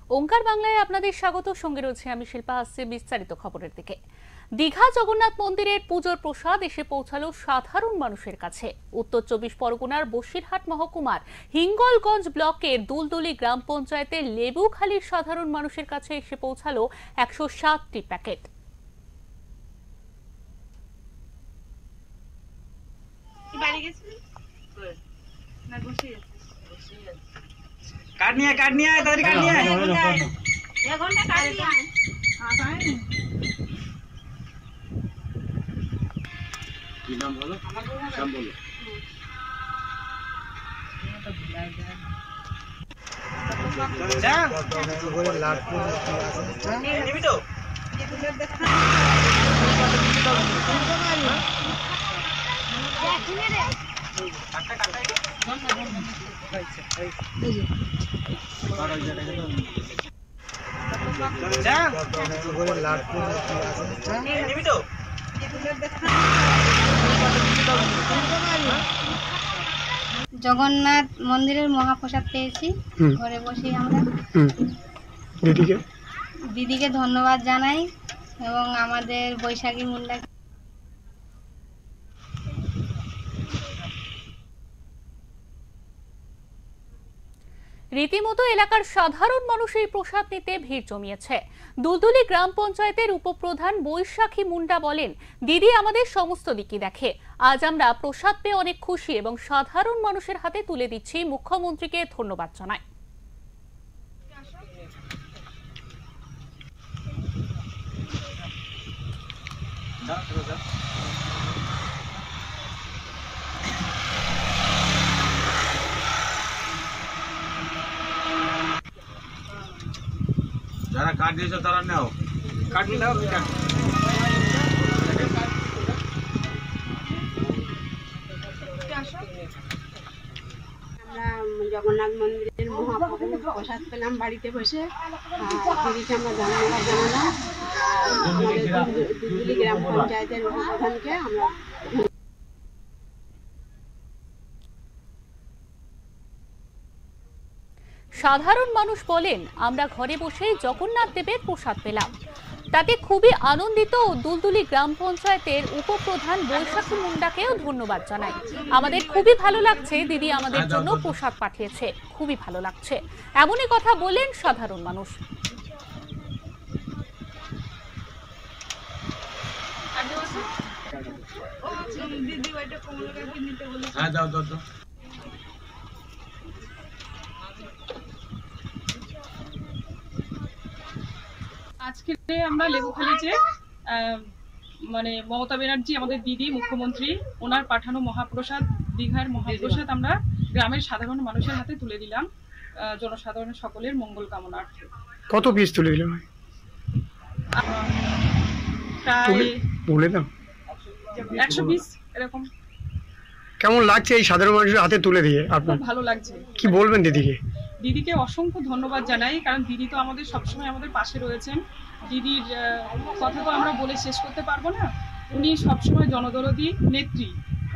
ওঙ্কার বাংলায় আপনাদের স্বাগত। সঙ্গে রয়েছে আমি শিল্পা। আসছে বিস্তারিত খবরের দিকে। দীঘা জগন্নাথ মন্দিরের পুজোর প্রসাদ এসে পৌঁছালো সাধারণ মানুষের কাছে। উত্তর 24 পরগনার বসিরহাট মহকুমার হিঙ্গলগঞ্জ ব্লকের দুলদুলি গ্রাম পঞ্চায়েতের লেবুখালীর সাধারণ মানুষের কাছে এসে পৌঁছালো 107টি প্যাকেট। काटनी है तारी काटनी है एक घंटा काटनी है। की नाम बोलो नाम बोलो जा করে লাট করে আছে নিবি তো কাটা কাটা জগন্নাথ মন্দিরের মহাপ্রসাদ পেয়েছি। ঘরে বসে আমরা দিদিকে ধন্যবাদ জানাই এবং আমাদের বৈশাখী মুন্ডা রীতিমতো এলাকার সাধারণ মানুষ এই প্রসাদ নিতে ভিড় জমিয়েছে। দুলদুলি গ্রাম পঞ্চায়েতের উপপ্রধান বৈশাখী মুন্ডা বলেন, দিদি আমাদের সমস্ত দিকই দেখে। আজ আমরা প্রসাদ পেয়ে অনেক খুশি এবং সাধারণ মানুষের হাতে তুলে দিচ্ছি। মুখ্যমন্ত্রীকে ধন্যবাদ জানাই। যারা কাট দিয়েছে তারা নাও কাটনি দাও আমরা জগন্নাথ মন্দিরের মহাপ্রসাদ পেলাম বাড়িতে বসে। দিদিকে আমরা ধন্যবাদ জানালাম। দুলদুলি গ্রাম পঞ্চায়েতের উপপ্রধানকে আমরা সাধারণ মানুষ বলেন, আমরা ঘরে বসেই জগন্নাথ দেবের প্রসাদ পেলাম, তাতে খুবই আনন্দিত। দুলদুলি গ্রাম পঞ্চায়েতের উপপ্রধান বৈশাখী মুন্ডাকেও ধন্যবাদ জানাই। আমাদের খুবই ভালো লাগছে, দিদি আমাদের জন্য প্রসাদ পাঠিয়েছে, খুবই ভালো লাগছে। এমনই কথা বলেন সাধারণ মানুষ। হ্যাঁ যাও দাও তো আজকে আমরা লেবুখালীতে মানে মমতা ব্যানার্জি আমাদের দিদি মুখ্যমন্ত্রী ওনার পাঠানো মহাপ্রসাদ দীঘার মহাপ্রসাদ আমরা গ্রামের সাধারণ মানুষের হাতে তুলে দিলাম জনসাধারণ সকলের মঙ্গল কামনার্থে। কত পিস তুলে দিলাম? প্রায় বলে দাও 100 পিস এরকম। কেমন লাগছে এই সাধারণ মানুষের হাতে তুলে দিয়ে? আপনার ভালো লাগছে। কি বলবেন দিদিকে? দিদিকে অসংখ্য ধন্যবাদ জানাই, কারণ দিদি তো আমাদের সবসময় আমাদের পাশে রয়েছেন। দিদির কথা তো আমরা বলে শেষ করতে পারবো না। উনি সবসময় জনদরদী নেত্রী।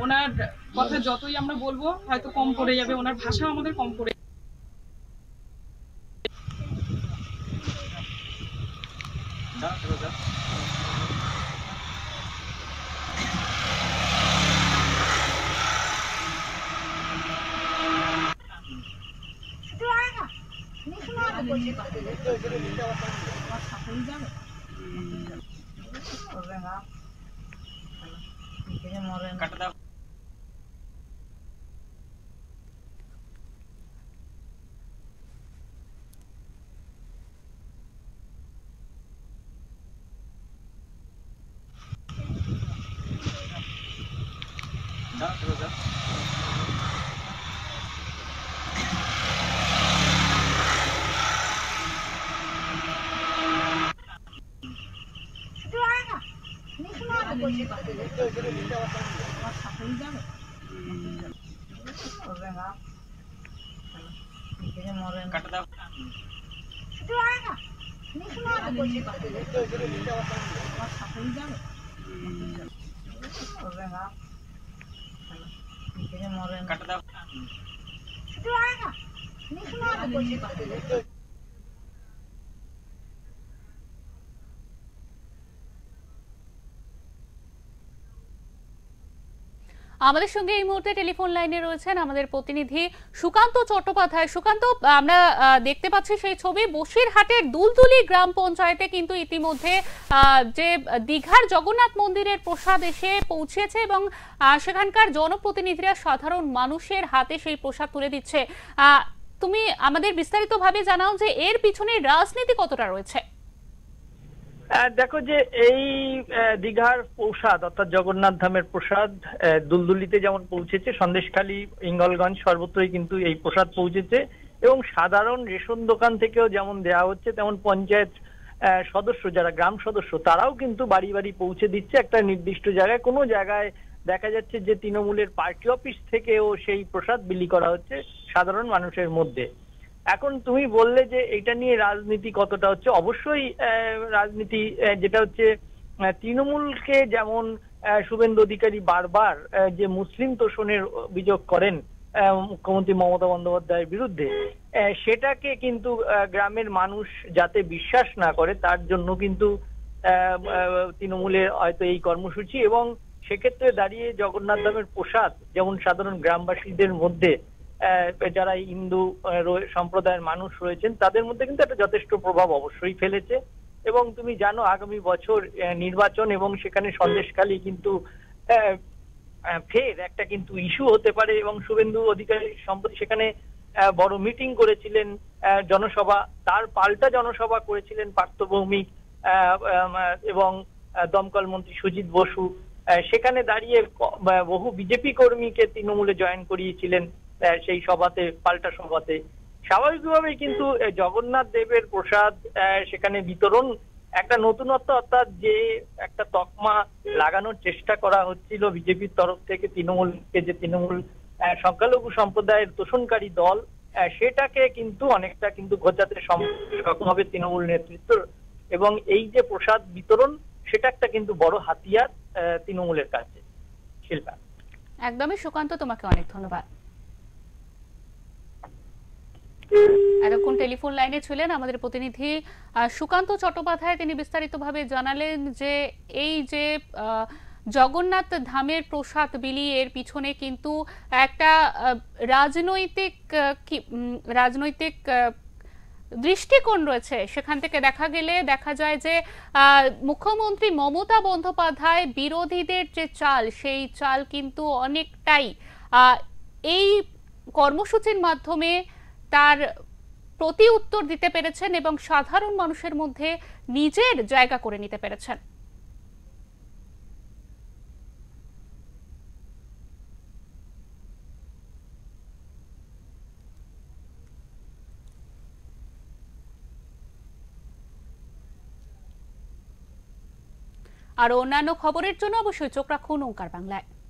ওনার কথা যতই আমরা বলবো হয়তো কম পড়ে যাবে, ওনার ভাষাও আমাদের কম পড়ে কাটা দাও। কাটা দাও। কাটা দাও। আমাদের সঙ্গে এই মুহূর্তে টেলিফোন লাইনে রয়েছেন আমাদের প্রতিনিধি সুকান্ত চট্টোপাধ্যায়। সুকান্ত, আমরা দেখতে পাচ্ছি সেই ছবি, বসিরহাটের দুলদুলি গ্রাম পঞ্চায়েতে কিন্তু ইতিমধ্যে যে দীঘার জগন্নাথ মন্দিরের প্রসাদ এসে পৌঁছেছে এবং সেখানকার জনপ্রতিনিধিরা সাধারণ মানুষের হাতে সেই প্রসাদ তুলে দিচ্ছে। তুমি আমাদের বিস্তারিতভাবে জানাও যে এর পিছনে রাজনীতি কতটা রয়েছে। দেখো যে এই দীঘার প্রসাদ অর্থাৎ জগন্নাথ ধামের প্রসাদ দুলদুলিতে যেমন পৌঁছেছে, সন্দেশখালী, ইঙ্গলগঞ্জ সর্বত্রই কিন্তু এই প্রসাদ পৌঁছেছে এবং সাধারণ রেশন দোকান থেকেও যেমন দেওয়া হচ্ছে তেমন পঞ্চায়েত সদস্য যারা গ্রাম সদস্য তারাও কিন্তু বাড়ি বাড়ি পৌঁছে দিচ্ছে একটা নির্দিষ্ট জায়গায়। কোনো জায়গায় দেখা যাচ্ছে যে তৃণমূলের পার্টি অফিস থেকেও সেই প্রসাদ বিলি করা হচ্ছে সাধারণ মানুষের মধ্যে। এখন তুমি বললে যে এটা নিয়ে রাজনীতি কতটা হচ্ছে, অবশ্যই রাজনীতি যেটা হচ্ছে তৃণমূলকে যেমন শুভেন্দু অধিকারী বারবার যে মুসলিম তোষণের অভিযোগ করেন মুখ্যমন্ত্রী মমতা বন্দ্যোপাধ্যায়ের বিরুদ্ধে, সেটাকে কিন্তু গ্রামের মানুষ যাতে বিশ্বাস না করে তার জন্য কিন্তু তৃণমূলের হয়তো এই কর্মসূচি। এবং সেক্ষেত্রে দাঁড়িয়ে জগন্নাথ ধামের প্রসাদ যেমন সাধারণ গ্রামবাসীদের মধ্যে যারা হিন্দু সম্প্রদায়ের মানুষ রয়েছেন তাদের মধ্যে কিন্তু একটা যথেষ্ট প্রভাব অবশ্যই ফেলেছে। এবং তুমি জানো আগামী বছর নির্বাচন এবং সেখানে সন্দেশখালী কিন্তু ফের একটা কিন্তু ইস্যু হতে পারে এবং শুভেন্দু অধিকারী সম্প্রতি সেখানে বড় মিটিং করেছিলেন, জনসভা, তার পাল্টা জনসভা করেছিলেন পার্থ ভৌমিক এবং দমকল মন্ত্রী সুজিত বসু। সেখানে দাঁড়িয়ে বহু বিজেপি কর্মীকে তৃণমূলে জয়েন করিয়েছিলেন সেই সভাতে, পাল্টা সভাতে। স্বাভাবিকভাবেই কিন্তু জগন্নাথ দেবের প্রসাদ সেখানে বিতরণ একটা নতুনত্ব, অর্থাৎ যে একটা তকমা লাগানোর চেষ্টা করা হচ্ছিল বিজেপির তরফ থেকে তৃণমূলকে, যে তৃণমূল সংখ্যালঘু সম্প্রদায়ের তোষণকারী দল, সেটাকে কিন্তু অনেকটা কিন্তু ঘোচাতে সক্ষম হবে তৃণমূল নেতৃত্ব। এবং এই যে প্রসাদ বিতরণ সেটা একটা কিন্তু বড় হাতিয়ার তৃণমূলের কাছে। শিল্পা, একদমই। সুকান্ত, তোমাকে অনেক ধন্যবাদ। এতক্ষণ টেলিফোন লাইনে ছিলেন আমাদের প্রতিনিধি সুকান্ত চট্টোপাধ্যায়। তিনি বিস্তারিতভাবে জানালেন যে এই যে জগন্নাথ ধামের প্রসাদ বিলি, এর পিছনে কিন্তু একটা রাজনৈতিক দৃষ্টিকোণ রয়েছে। সেখান থেকে দেখা যায় যে মুখ্যমন্ত্রী মমতা বন্দ্যোপাধ্যায় বিরোধীদের যে চাল, সেই চাল কিন্তু অনেকটাই এই কর্মসূচির মাধ্যমে তার প্রতি উত্তর দিতে পেরেছেন এবং সাধারণ মানুষের মধ্যে নিজের জায়গা করে নিতে পেরেছেন। আর অন্যান্য খবরের জন্য অবশ্যই চোখ রাখুন ওঙ্কার বাংলায়।